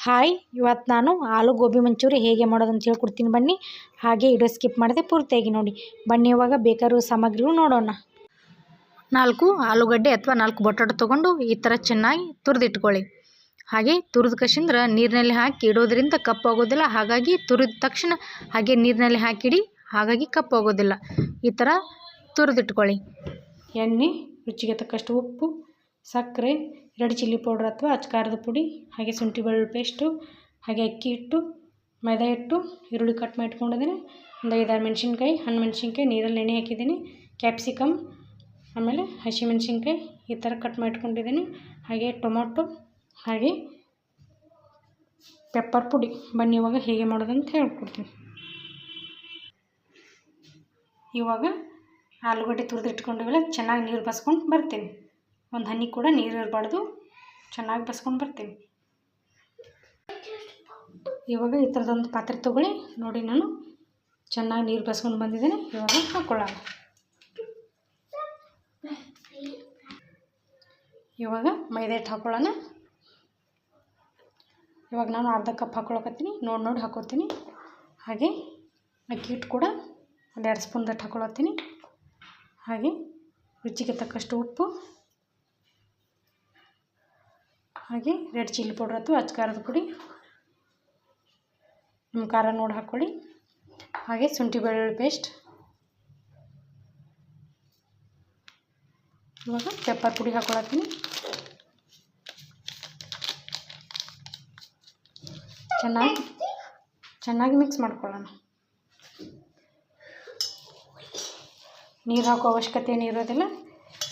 Hi, ಇವತ್ತು ನಾನು ಆಲೂ ಗೋಬಿ ಮಂಚೂರಿ ಹೇಗೆ ಮಾಡೋದು ಅಂತ ಹೇಳ್ಕೊಡ್ತೀನಿ ಬನ್ನಿ. ಹಾಗೆ ವಿಡಿಯೋ ಸ್ಕಿಪ್ ಮಾಡದೆ ಪೂರ್ತಿಯಾಗಿ ನೋಡಿ. ಬನ್ನಿ ಇವಾಗ ಬೇಕಾಗಿರೋ ಸಾಮಗ್ರಿಗಳು ನೋಡೋಣ. 4 ಆಲೂಗಡ್ಡೆ ಅಥವಾ 4 ಬಟಾಟೆ ತೊಗೊಂಡು ಈ ಥರ ಚೆನ್ನಾಗಿ ತುರಿದಿಟ್ಕೊಳ್ಳಿ. ಹಾಗೆ ತುರಿದ ಕಷಿಂದ್ರೆ ನೀರಿನಲ್ಲಿ ಹಾಕಿ ಇಡೋದ್ರಿಂದ ಕಪ್ಪಾಗೋದಿಲ್ಲ. ಹಾಗಾಗಿ ತುರಿದ ತಕ್ಷಣ ಹಾಗೆ ನೀರಿನಲ್ಲಿ ಹಾಕಿಡಿ, ಹಾಗಾಗಿ ಕಪ್ಪಾಗೋದಿಲ್ಲ. ಈ ಥರ ತುರಿದಿಟ್ಕೊಳ್ಳಿ. ಎಣ್ಣೆ, ರುಚಿಗೆ ತಕ್ಕಷ್ಟು ಉಪ್ಪು, ಸಕ್ಕರೆ, ರೆಡ್ ಚಿಲ್ಲಿ ಪೌಡ್ರ್ ಅಥವಾ ಅಚ್ಕಾರದ ಪುಡಿ, ಹಾಗೆ ಶುಂಠಿ ಬೆಳ್ಳುಳ್ಳಿ ಪೇಸ್ಟು, ಹಾಗೆ ಅಕ್ಕಿ ಹಿಟ್ಟು, ಮೈದಾ ಹಿಟ್ಟು, ಈರುಳ್ಳಿ ಕಟ್ ಮಾಡಿ ಇಟ್ಕೊಂಡಿದ್ದೀನಿ. ಒಂದು 5-6 ಮೆಣಸಿನ್ಕಾಯಿ, ಹಣ್ಣು ಮೆಣಸಿನ್ಕಾಯಿ ನೀರಲ್ಲಿ ನೆನೆ ಹಾಕಿದ್ದೀನಿ, ಕ್ಯಾಪ್ಸಿಕಮ್, ಆಮೇಲೆ ಹಸಿಮೆಣಸಿನ್ಕಾಯಿ ಈ ಥರ ಕಟ್ ಮಾಡಿ ಇಟ್ಕೊಂಡಿದ್ದೀನಿ. ಹಾಗೆ ಟೊಮೊಟೊ, ಹಾಗೆ ಪೆಪ್ಪರ್ ಪುಡಿ. ಬನ್ನಿ ಇವಾಗ ಹೇಗೆ ಮಾಡೋದಂತ ಹೇಳ್ಕೊಡ್ತೀನಿ. ಇವಾಗ ಆಲೂಗಡ್ಡೆ ತುರಿದಿಟ್ಕೊಂಡಿವೆಲ್ಲ ಚೆನ್ನಾಗಿ ನೀರು ಬಸ್ಕೊಂಡು ಬರ್ತೀನಿ. ಒಂದು ಹನಿ ಕೂಡ ನೀರು ಇರಬಾರ್ದು, ಚೆನ್ನಾಗಿ ಬಸ್ಕೊಂಡು ಬರ್ತೀನಿ. ಇವಾಗ ಈ ಥರದೊಂದು ಪಾತ್ರೆ ತೊಗೊಳ್ಳಿ. ನೋಡಿ, ನಾನು ಚೆನ್ನಾಗಿ ನೀರು ಬಸ್ಕೊಂಡು ಬಂದಿದ್ದೀನಿ. ಇವಾಗ ಹಾಕ್ಕೊಳ್ಳೋಣ. ಇವಾಗ ಮೈದಾ ಹಿಟ್ಟು ಹಾಕ್ಕೊಳ್ಳೋಣ. ಇವಾಗ ನಾನು ಅರ್ಧ ಕಪ್ ಹಾಕ್ಕೊಳಕತ್ತೀನಿ, ನೋಡಿ ಹಾಕ್ಕೊತೀನಿ. ಹಾಗೆ ಅಕ್ಕಿ ಹಿಟ್ಟು ಕೂಡ ಒಂದು 2 ಸ್ಪೂನ್ದಟ್ಟು ಹಾಕ್ಕೊಳತ್ತೀನಿ. ಹಾಗೆ ರುಚಿಗೆ ತಕ್ಕಷ್ಟು ಉಪ್ಪು, ಹಾಗೆ ರೆಡ್ ಚಿಲ್ಲಿ ಪೌಡ್ರ್ ಅಥವಾ ಅಚ್ಕಾರದ ಪುಡಿ, ನಿಮ್ಮ ಖಾರ ನೋಡಿ ಹಾಕ್ಕೊಳ್ಳಿ. ಹಾಗೆ ಶುಂಠಿ ಬೆಳ್ಳುಳ್ಳಿ ಪೇಸ್ಟ್, ಇವಾಗ ಪೆಪ್ಪರ್ ಪುಡಿ ಹಾಕ್ಕೊಳತ್ತೀನಿ. ಚೆನ್ನಾಗಿ ಮಿಕ್ಸ್ ಮಾಡ್ಕೊಳ್ಳೋಣ. ನೀರು ಹಾಕೋ ಅವಶ್ಯಕತೆ ಏನು ಇರೋದಿಲ್ಲ,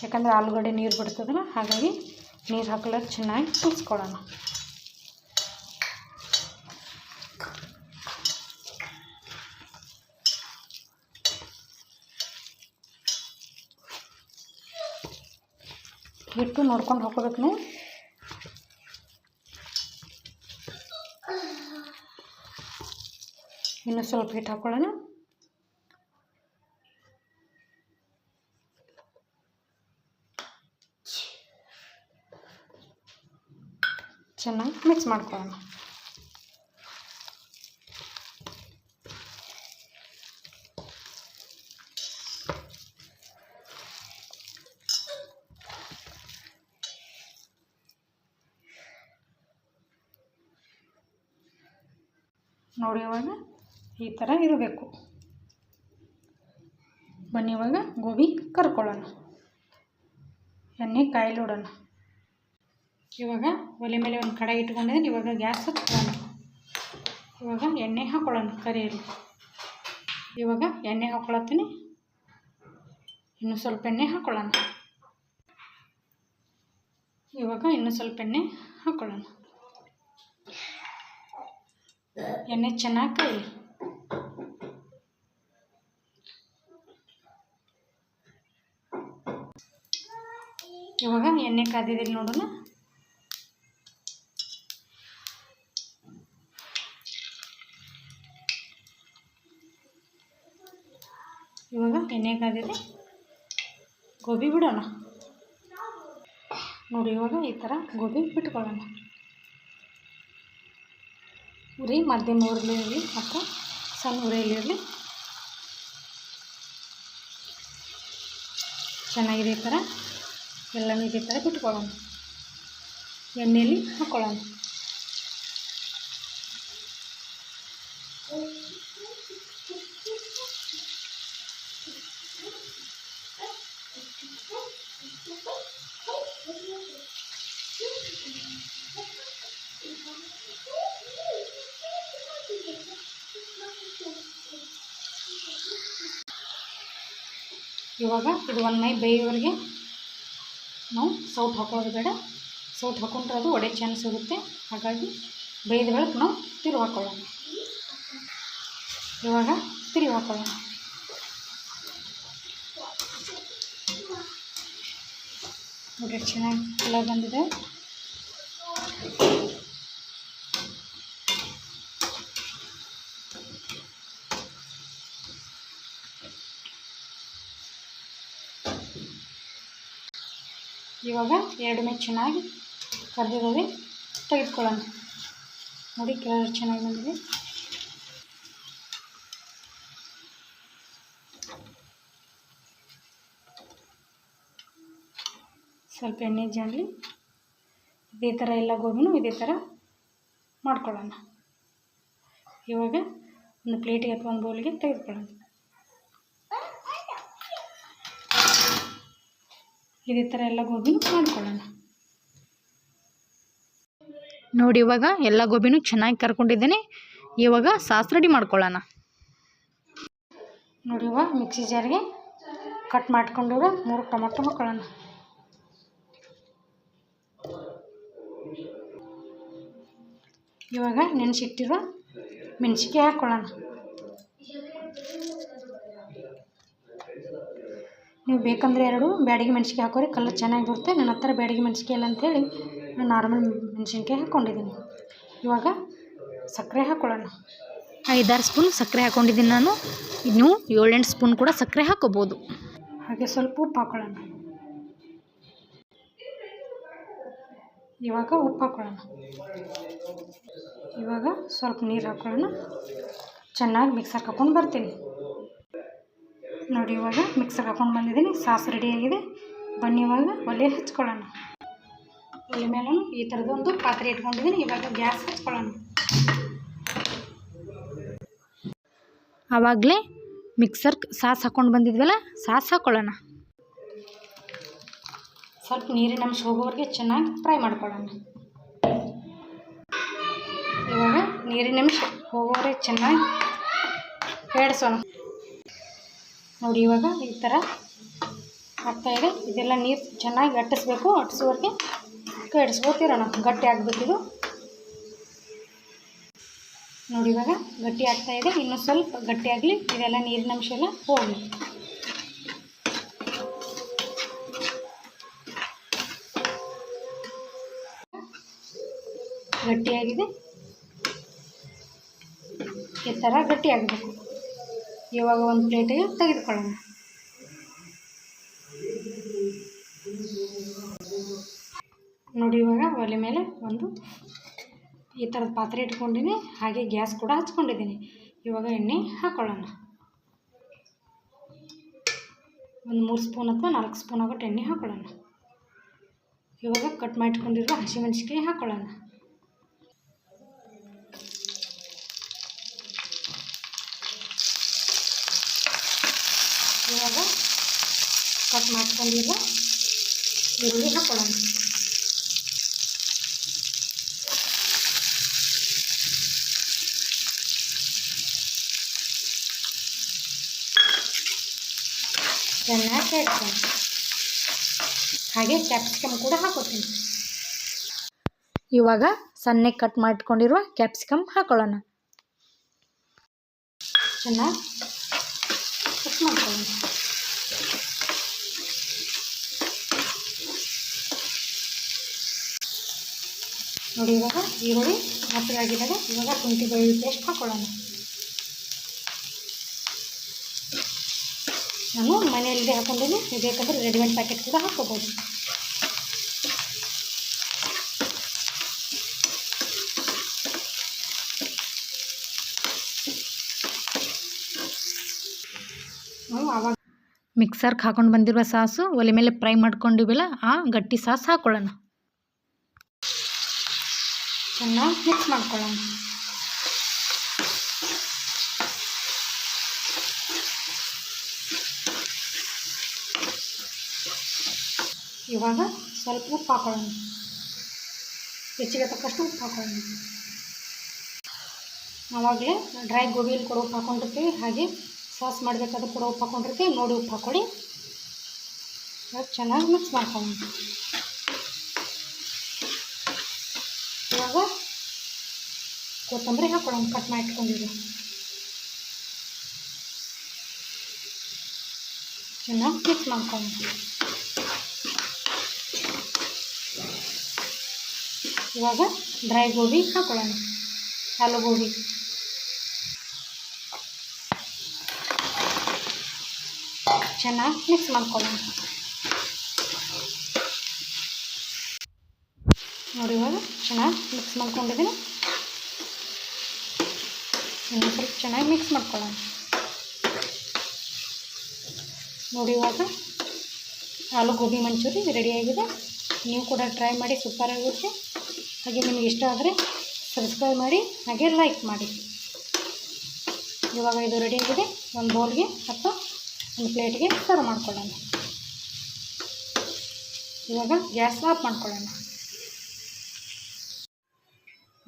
ಯಾಕಂದರೆ ಆಲೂಗಡ್ಡೆ ನೀರು ಬಿಡ್ತದಲ್ಲ, ಹಾಗಾಗಿ ನೀರು ಹಾಕಲಾರ ಚೆನ್ನಾಗಿ ಕುದಿಸ್ಕೊಳ್ಳೋಣ. ಹಿಟ್ಟು ನೋಡ್ಕೊಂಡು ಹಾಕೋಬೇಕು ನೀವು. ಇನ್ನು ಸ್ವಲ್ಪ ಹಿಟ್ಟು ಹಾಕ್ಕೊಳ್ಳೋಣ. ಚೆನ್ನಾಗಿ ಮಿಕ್ಸ್ ಮಾಡ್ಕೊಳ್ಳೋಣ. ನೋಡಿ, ಇವಾಗ ಈ ಥರ ಇರಬೇಕು. ಬನ್ನಿ ಇವಾಗ ಗೋಬಿ ಕರ್ಕೊಳ್ಳೋಣ. ಎಣ್ಣೆ ಕಾಯಿಲಿಡೋಣ. ಇವಾಗ ಒಲೆ ಮೇಲೆ ಒಂದು ಕಡಾಯಿ ಇಟ್ಕೊಂಡಿದ್ದೀನಿ. ಇವಾಗ ಗ್ಯಾಸ್ ಹಚ್ಕೊಳ್ಳೋಣ. ಇವಾಗ ಎಣ್ಣೆ ಹಾಕ್ಕೊಳ್ಳೋಣ ಕರಿಯಲ್ಲಿ. ಇವಾಗ ಎಣ್ಣೆ ಹಾಕ್ಕೊಳತ್ತೀನಿ. ಇನ್ನೂ ಸ್ವಲ್ಪ ಎಣ್ಣೆ ಹಾಕ್ಕೊಳ್ಳೋಣ. ಇವಾಗ ಇನ್ನೂ ಸ್ವಲ್ಪ ಎಣ್ಣೆ ಹಾಕ್ಕೊಳ್ಳೋಣ. ಎಣ್ಣೆ ಚೆನ್ನಾಗಿ ಕಾಯಿ. ಇವಾಗ ಎಣ್ಣೆ ಕಾದಿದ್ದೀನಿ ನೋಡೋಣ. ಇವಾಗ ಎಣ್ಣೆ ಕಾದಿದೆ, ಗೋಬಿ ಬಿಡೋಣ. ನೋಡಿ, ಇವಾಗ ಈ ಥರ ಗೋಬಿ ಬಿಟ್ಕೊಳ್ಳೋಣ. ಉರಿ ಮಧ್ಯಮ ಉರಿಲಿ ಇರಲಿ ಅಥವಾ ಸಣ್ಣ ಉರಿಯಲ್ಲಿರಲಿ. ಚೆನ್ನಾಗಿದೆ. ಈ ಥರ ಎಲ್ಲನೂ ಇದೇ ಥರ ಬಿಟ್ಕೊಳ್ಳೋಣ. ಎಣ್ಣೆಯಲ್ಲಿ ಹಾಕ್ಕೊಳ್ಳೋಣ. ಇವಾಗ ಇದು ಒಂದು ಮೈ ಬೇಯೋವರೆಗೆ ನಾವು ಸೌಟ್ ಹಾಕೋದು ಬೇಡ. ಸೌಟ್ ಹಾಕೊಂಡ್ರೆ ಅದು ಒಡೆ ಚಾನ್ಸ್ ಇರುತ್ತೆ. ಹಾಗಾಗಿ ಬೇಯ್ದ ಬೆಳಕು ನಾವು ತಿರುವು ಹಾಕ್ಕೊಳ್ಳೋಣ. ಇವಾಗ ತಿರುವು ಹಾಕ್ಕೊಳ್ಳೋಣ. ನೋಡಿ, ಚೆನ್ನಾಗಿ ಕಲರ್ ಬಂದಿದೆ. ಇವಾಗ 2 ಚೆನ್ನಾಗಿ ಕರಿದಿದ್ದಾವೆ, ತೆಗೆದುಕೊಳ್ಳೋಣ. ನೋಡಿ ಕಲರ್ ಚೆನ್ನಾಗಿ ಬಂದಿದೆ. ಸ್ವಲ್ಪ ಎಣ್ಣೆ ಜಾಡಲಿ ಇದೇ ಥರ ಎಲ್ಲ ಗೋಬಿನೂ ಇದೇ ಥರ ಮಾಡ್ಕೊಳ್ಳೋಣ. ಇವಾಗ ಒಂದು ಪ್ಲೇಟಿಗೆ ಅಥವಾ ಒಂದು ಬೌಲ್ಗೆ ತೆಗೆದುಕೊಳ್ಳೋಣ. ಇದೇ ಥರ ಎಲ್ಲ ಗೋಬಿನೂ ಮಾಡ್ಕೊಳ್ಳೋಣ. ನೋಡಿ ಇವಾಗ ಎಲ್ಲ ಗೋಬಿನೂ ಚೆನ್ನಾಗಿ ಕರ್ಕೊಂಡಿದ್ದೇನೆ. ಇವಾಗ ಸಾಸ್ ರೆಡಿ ಮಾಡ್ಕೊಳ್ಳೋಣ. ನೋಡಿ ಇವಾಗ ಮಿಕ್ಸಿ ಜಾರಿಗೆ ಕಟ್ ಮಾಡ್ಕೊಂಡಿರೋ 3 ಟೊಮೆಟೊ ಹಾಕೊಳ್ಳೋಣ. ಇವಾಗ ನೆನೆಸಿಟ್ಟಿರೋ ಮೆಣಸಿನ್ಕಾಯಿ ಹಾಕ್ಕೊಳ್ಳೋಣ. ನೀವು ಬೇಕಂದರೆ 2 ಬ್ಯಾಡಗಿ ಮೆಣಸಿನ್ಕಾಯಿ ಹಾಕೋರಿ, ಕಲರ್ ಚೆನ್ನಾಗಿ ಬರುತ್ತೆ. ನನ್ನ ಹತ್ರ ಬ್ಯಾಡಗಿ ಮೆಣಸಿನ್ಕಾಯಿ ಇಲ್ಲ ಅಂಥೇಳಿ ನಾನು ನಾರ್ಮಲ್ ಮೆಣಸಿನ್ಕಾಯಿ ಹಾಕ್ಕೊಂಡಿದ್ದೀನಿ. ಇವಾಗ ಸಕ್ಕರೆ ಹಾಕ್ಕೊಳ್ಳೋಣ. 5-6 ಸ್ಪೂನ್ ಸಕ್ಕರೆ ಹಾಕ್ಕೊಂಡಿದ್ದೀನಿ ನಾನು. ಇನ್ನು 7-8 ಸ್ಪೂನ್ ಕೂಡ ಸಕ್ಕರೆ ಹಾಕ್ಕೋಬೋದು. ಹಾಗೆ ಸ್ವಲ್ಪ ಉಪ್ಪು ಹಾಕ್ಕೊಳ್ಳೋಣ. ಇವಾಗ ಉಪ್ಪು ಹಾಕ್ಕೊಳ್ಳೋಣ. ಇವಾಗ ಸ್ವಲ್ಪ ನೀರು ಹಾಕ್ಕೊಳ್ಳೋಣ. ಚೆನ್ನಾಗಿ ಮಿಕ್ಸರ್ಗೆ ಹಾಕ್ಕೊಂಡು ಬರ್ತೀನಿ. ನೋಡಿ ಇವಾಗ ಮಿಕ್ಸರ್ಗೆ ಹಾಕ್ಕೊಂಡು ಬಂದಿದ್ದೀನಿ. ಸಾಸ್ ರೆಡಿಯಾಗಿದೆ. ಬನ್ನಿ ಇವಾಗ ಒಲೆ ಹಚ್ಕೊಳ್ಳೋಣ. ಒಲೆ ಮೇಲೆ ಈ ಥರದೊಂದು ಪಾತ್ರೆ ಇಟ್ಕೊಂಡಿದ್ದೀನಿ. ಇವಾಗ ಗ್ಯಾಸ್ ಹಚ್ಕೊಳ್ಳೋಣ. ಆವಾಗಲೇ ಮಿಕ್ಸರ್ಗೆ ಸಾಸ್ ಹಾಕ್ಕೊಂಡು ಬಂದಿದ್ವಲ್ಲ, ಸಾಸ್ ಹಾಕ್ಕೊಳ್ಳೋಣ. ಸ್ವಲ್ಪ ನೀರಿನ ಅಂಶ ಹೋಗೋವರೆಗೆ ಚೆನ್ನಾಗಿ ಫ್ರೈ ಮಾಡ್ಕೊಳ್ಳೋಣ. ಇವಾಗ ನೀರಿನ ಅಂಶ ಹೋಗೋವರೆಗೆ ಚೆನ್ನಾಗಿ ಬೇಡಿಸೋಣ. ನೋಡಿ ಇವಾಗ ಈ ಥರ ಆಗ್ತಾಯಿದೆ. ಇದೆಲ್ಲ ನೀರು ಚೆನ್ನಾಗಿ ಅಟ್ಟಿಸ್ಬೇಕು. ಅಟ್ಟಿಸೋವರೆಗೆ ಕೆಡಿಸ್ಬೋತಿರೋಣ. ಗಟ್ಟಿ ಆಗಬೇಕಿದು. ನೋಡಿ ಇವಾಗ ಗಟ್ಟಿ ಆಗ್ತಾಯಿದೆ. ಇನ್ನೂ ಸ್ವಲ್ಪ ಗಟ್ಟಿ ಆಗಲಿ. ಇದೆಲ್ಲ ನೀರಿನ ಅಂಶ ಎಲ್ಲ ಹೋಗಲಿ. ಗಟ್ಟಿಯಾಗಿದೆ. ಈ ಥರ ಗಟ್ಟಿ ಆಗಬೇಕು. ಇವಾಗ ಒಂದು ಪ್ಲೇಟಿಗೆ ತೆಗೆದುಕೊಳ್ಳೋಣ. ನೋಡಿ ಇವಾಗ ಒಲೆ ಮೇಲೆ ಒಂದು ಈ ಥರದ ಪಾತ್ರೆ ಇಟ್ಕೊಂಡಿದ್ದೀನಿ. ಹಾಗೆ ಗ್ಯಾಸ್ ಕೂಡ ಹಚ್ಕೊಂಡಿದ್ದೀನಿ. ಇವಾಗ ಎಣ್ಣೆ ಹಾಕ್ಕೊಳ್ಳೋಣ. ಒಂದು 3 ಸ್ಪೂನ್ ಅಥವಾ 4 ಸ್ಪೂನ್ ಆಗೋಟ್ಟು ಎಣ್ಣೆ ಹಾಕ್ಕೊಳ್ಳೋಣ. ಇವಾಗ ಕಟ್ ಮಾಡಿಟ್ಕೊಂಡಿರುವ ಹಸಿಮೆಣಸಿನ್ಕಾಯಿ ಹಾಕ್ಕೊಳ್ಳೋಣ. ಇವಾಗ ಕಟ್ ಮಾಡ್ಕೊಂಡಿರೋ ಈರುಳ್ಳಿ ಹಾಕ್ಕೊಳ್ಳೋಣ. ಚೆನ್ನಾಗಿ ಸೇರಿಸ್ತೀನಿ. ಹಾಗೆ ಕ್ಯಾಪ್ಸಿಕಮ್ ಕೂಡ ಹಾಕೋತೀನಿ. ಇವಾಗ ಸಣ್ಣಗೆ ಕಟ್ ಮಾಡಿಟ್ಕೊಂಡಿರುವ ಕ್ಯಾಪ್ಸಿಕಮ್ ಹಾಕ್ಕೊಳ್ಳೋಣ. ಚೆನ್ನಾಗಿ ಮಿಕ್ಸ್ ಮಾಡ್ಕೊಳ್ಳೋಣ. ನೋಡಿ ಇವಾಗ ಈರುಳ್ಳಿ ಹಸಿರಾಗಿದ್ದಾಗ ಇವಾಗ ಶುಂಠಿ ಬೆಳ್ಳುಳ್ಳಿ ಪೇಸ್ಟ್ ಹಾಕ್ಕೊಳ್ಳೋಣ. ನಾನು ಮನೆಯಲ್ಲಿದೆ ಹಾಕ್ಕೊಂಡಿದ್ದೀನಿ. ಬೇಕಂದರೆ ರೆಡಿಮೇಡ್ ಪ್ಯಾಕೆಟ್ ಕೂಡ ಹಾಕ್ಕೋಬೋದು. ಆವಾಗ ಮಿಕ್ಸರ್ಗೆ ಹಾಕೊಂಡು ಬಂದಿರುವ ಸಾಸು ಒಲೆ ಮೇಲೆ ಫ್ರೈ ಮಾಡ್ಕೊಂಡಿವಲ್ಲ, ಆ ಗಟ್ಟಿ ಸಾಸ್ ಹಾಕ್ಕೊಳ್ಳೋಣ. ಚೆನ್ನಾಗಿ ಮಿಕ್ಸ್ ಮಾಡ್ಕೊಳ್ಳೋಣ. ಇವಾಗ ಸ್ವಲ್ಪ ಉಪ್ಪು ಹಾಕೊಳ್ಳೋಣ. ರುಚಿಗೆ ತಕ್ಕಷ್ಟು ಉಪ್ಪು ಹಾಕೊಳ್ಳೋಣ. ಆವಾಗಲೇ ಡ್ರೈ ಗೋಬಿಯಲ್ಲಿ ಕೂಡ ಉಪ್ಪು ಹಾಕ್ಕೊಂಡಿರ್ತೀವಿ. ಹಾಗೆ ಸಾಸ್ ಮಾಡಬೇಕಾದ್ರೂ ಕೂಡ ಉಪ್ಪು ಹಾಕ್ಕೊಂಡಿರ್ತೀವಿ. ನೋಡಿ ಉಪ್ಪು ಹಾಕ್ಕೊಳ್ಳಿ. ಚೆನ್ನಾಗಿ ಮಿಕ್ಸ್ ಮಾಡ್ಕೊಳ್ಳೋಣ. ಇವಾಗ ಕೊತ್ತಂಬರಿ ಹಾಕ್ಕೊಳ್ಳೋಣ. ಕಟ್ ಮಾಡಿ ಇಟ್ಕೊಂಡಿದ್ದೀವಿ. ಚೆನ್ನಾಗಿ ಮಿಕ್ಸ್ ಮಾಡ್ಕೊಳ್ಳೋಣ. ಇವಾಗ ಡ್ರೈ ಗೋಬಿ ಹಾಕ್ಕೊಳ್ಳೋಣ. ಆಲೂ ಗೋಬಿ ಚೆನ್ನಾಗಿ ಮಿಕ್ಸ್ ಮಾಡ್ಕೊಳ್ಳೋಣ. ನೋಡಿ ಇವಾಗ ಚೆನ್ನಾಗಿ ಮಿಕ್ಸ್ ಮಾಡ್ಕೊಂಡಿದ್ದೀನಿ. ಇನ್ನೂ ಸ್ವಲ್ಪ ಚೆನ್ನಾಗಿ ಮಿಕ್ಸ್ ಮಾಡ್ಕೊಳ್ಳೋಣ. ನೋಡಿ ಇವಾಗ ಆಲೂ ಗೋಬಿ ಮಂಚೂರಿ ರೆಡಿಯಾಗಿದೆ. ನೀವು ಕೂಡ ಟ್ರೈ ಮಾಡಿ, ಸೂಪರಾಗಿರುತ್ತೆ. ಹಾಗೆ ನಿಮಗೆ ಇಷ್ಟ ಆದರೆ ಸಬ್ಸ್ಕ್ರೈಬ್ ಮಾಡಿ, ಹಾಗೆ ಲೈಕ್ ಮಾಡಿ. ಇವಾಗ ಇದು ರೆಡಿಯಾಗಿದೆ. ಒಂದು ಬೌಲ್ಗೆ ಅಥವಾ ಒಂದು ಪ್ಲೇಟ್ಗೆ ಸರ್ವ್ ಮಾಡ್ಕೊಳ್ಳೋಣ. ಇವಾಗ ಗ್ಯಾಸ್ ಆಫ್ ಮಾಡ್ಕೊಳ್ಳೋಣ.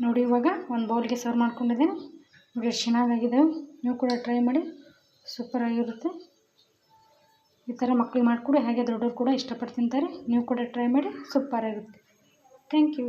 ನೋಡಿ ಇವಾಗ ಒಂದು ಬೌಲ್ಗೆ ಸರ್ವ್ ಮಾಡ್ಕೊಂಡಿದ್ದೀನಿ. ನೋಡಿ ಎಷ್ಟು ಚೆನ್ನಾಗಾಗಿದೆ. ನೀವು ಕೂಡ ಟ್ರೈ ಮಾಡಿ, ಸೂಪರಾಗಿರುತ್ತೆ. ಈ ಥರ ಮಕ್ಕಳಿಗೆ ಮಾಡಿಕೊಡಿ, ಹಾಗೆ ದೊಡ್ಡವರು ಕೂಡ ಇಷ್ಟಪಟ್ಟು ತಿಂತಾರೆ. ನೀವು ಕೂಡ ಟ್ರೈ ಮಾಡಿ, ಸೂಪರಾಗಿರುತ್ತೆ. Thank you.